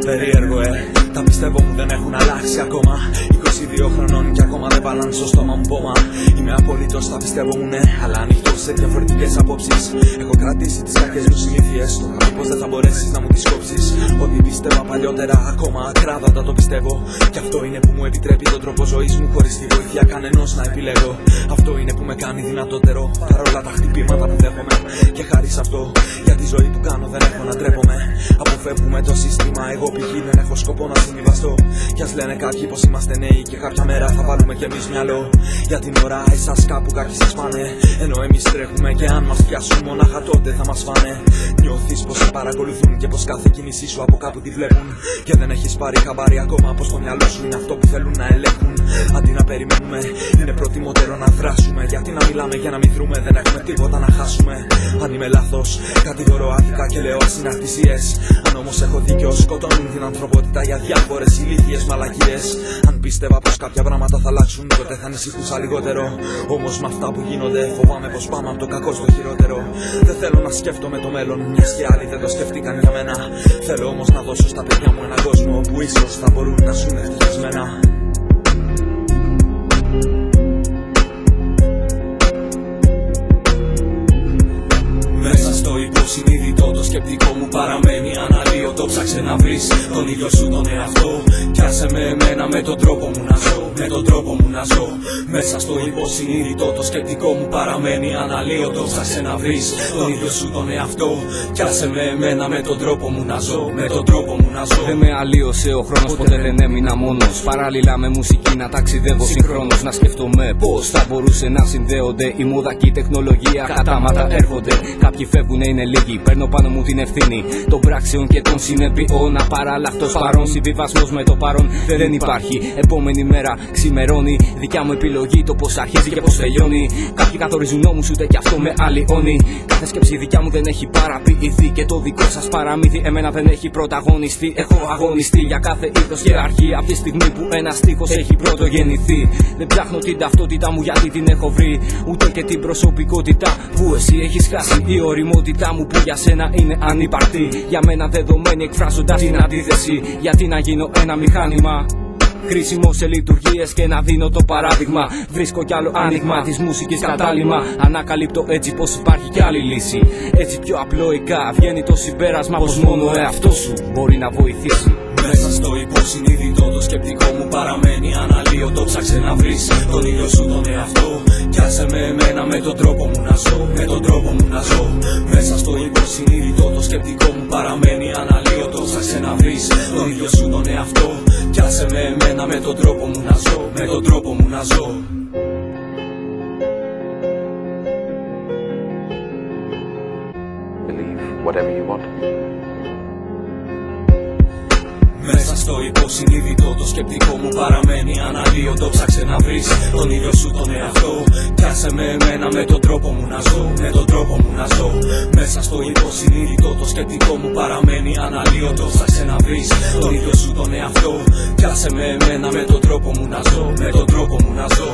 Περίεργο, τα πιστεύω μου δεν έχουν αλλάξει ακόμα. 22 χρονών και ακόμα δεν βάλαν στο στόμα μου πόμα. Είμαι απολύτως, τα πιστεύω μου ναι, αλλά ανοιχτός σε διαφορετικές απόψεις. Έχω κρατήσει τις κακές μου συνήθειες. Το γράφω πως δεν θα μπορέσεις να μου τις κόψεις. Ό,τι πίστευα παλιότερα, ακόμα ακράδαντα το πιστεύω. Κι αυτό είναι που μου επιτρέπει τον τρόπο ζωής μου χωρίς τη βοήθεια κανενός να επιλέγω. Αυτό είναι που με κάνει δυνατότερο παρόλα τα χτυπήματα που δέχομαι. Και χάρη σε αυτό, για τη ζωή που κάνω δεν έχω να ντρέπομαι. Αποφεύγουμε το σύστημα, εγώ π.χ. δεν έχω σκοπό να συμβιβαστώ. Κι ας λένε κάποιοι πως είμαστε νέοι και κάποια μέρα θα βάλουμε κι εμείς μυαλό. Για την ώρα εσάς κάπου κάποιοι σας πάνε, ενώ εμείς τρέχουμε και αν μας πιάσουν μονάχα τότε θα μας φάνε. Νιώθεις πως σε παρακολουθούν και πως κάθε κίνησή σου από κάπου τη βλέπουν. Και δεν έχεις πάρει χαμπάρι ακόμα πως το μυαλό σου είναι αυτό που θέλουν να ελέγχουν. Αντί να περιμένουμε, είναι προτιμότερο να δράσουμε. Γιατί να μιλάμε για να μην δρούμε, δεν έχουμε τίποτα να χάσουμε. Αν είμαι λάθος, κατηγορώ άδικα και λέω ασυναρτησίες. Αν όμως έχω δίκιο, σκοτώνουν την ανθρωπότητα για διάφορες ηλίθιες μαλακίες. Αν πίστευα πως κάποια πράγματα θα αλλάξουν, τότε θα ανησυχούσα λιγότερο. Όμως με αυτά που γίνονται, φοβάμαι πως πάμε από το κακό στο χειρότερο. Δεν θέλω να σκέφτομαι το μέλλον, μιας και άλλοι δεν το σκέφτηκαν για μένα. Θέλω όμως να δώσω στα παιδιά μου έναν κόσμο που ίσως θα μπορούν να ζουν ευτυχισμένα. Μέσα στο υποσυνείδητο το σκεπτικό μου παραμένει αναλύωτο. Ψάξε να βρεις τον ίδιο σου τον εαυτό. Κι άσε με εμένα με τον τρόπο μου να ζω, με τον τρόπο μου να ζω. Μέσα στο υποσυνείδητο το σκεπτικό μου παραμένει αναλύωτο. Ψάξε να βρεις τον ίδιο σου τον εαυτό. Κι άσε με εμένα με τον τρόπο μου να ζω, με τον τρόπο μου να ζω. Δεν με αλλίωσε ο χρόνος, ποτέ δεν έμεινα μόνος. Παράλληλα με μουσική να ταξιδεύω συγχρόνως. Να σκεφτομαι πως θα μπορούσε να συνδέονται η μόδα και η τεχνολογία. Κατάματα έρχονται, κάποιοι φεύγουν, είναι λίγοι. Παίρνω πάνω μου την ευθύνη των πράξεων και των συνεπειών. Απαράλλαχτος παρόν, συμβιβασμός με το παρόν δεν υπάρχει. Επόμενη μέρα ξημερώνει, δικιά μου επιλογή το πως αρχίζει και πως τελειώνει. Κάποιοι καθορίζουν νόμους, ούτε κι αυτό με αλλοιώνει. Κάθε σκέψη δικιά μου δεν έχει παραποιηθεί. Και το δικό σας παραμύθι εμένα δεν έχει πρωταγωνιστεί. Έχω αγωνιστεί για κάθε είδος και αρχή. Από τη στιγμή που ένα στίχος έχει πρωτογεννηθεί. Δεν ψάχνω την ταυτότητα μου γιατί την έχω βρει. Ούτε και την προσωπικότητα που εσύ έχεις χάσει. Η ωριμότητά μου που για σένα είναι ανύπαρκτη. Για μένα δεδομένη εκφράζοντας την αντίθεση. Γιατί να γίνω ένα μηχάνημα χρήσιμο σε λειτουργίες και να δίνω το παράδειγμα. Βρίσκω κι άλλο άνοιγμα της μουσικής κατάλημα. Ανακαλύπτω έτσι πως υπάρχει κι άλλη λύση. Έτσι πιο απλοϊκά βγαίνει το συμπέρασμα πως μόνο ο εαυτός σου μπορεί να βοηθήσει. Μέσα στο υποσυνείδητο το σκεπτικό μου παραμένει αναλύωτο. Ψάξε να βρεις τον ίδιο σου τον εαυτό. Κι άσε με εμένα με τον τρόπο μου να ζω, με τον τρόπο μου να ζω. Μέσα στο υποσυνείδητο το σκεπτικό μου παραμένει αναλύωτο. Ψάξε να βρεις τον ίδιο σου τον εαυτό. Κι άσε με εμένα με τον τρόπο μου να ζω, με τον τρόπο μου να ζω. Believe whatever you want. Μέσα στο υποσυνείδητο το σκεπτικό μου παραμένει αναλύωτο. Ψάξε να βρεις τον ίδιο σου τον εαυτό. Κι άσε με εμένα με τον τρόπο μου να ζω, με τον τρόπο μου να ζω. Μέσα στο υποσυνείδητο το σκεπτικό μου παραμένει αναλύωτο. Ψάξε να βρεις τον ίδιο σου τον εαυτό. Κι άσε με εμένα με τον τρόπο μου να ζω, με τον τρόπο μου να ζω.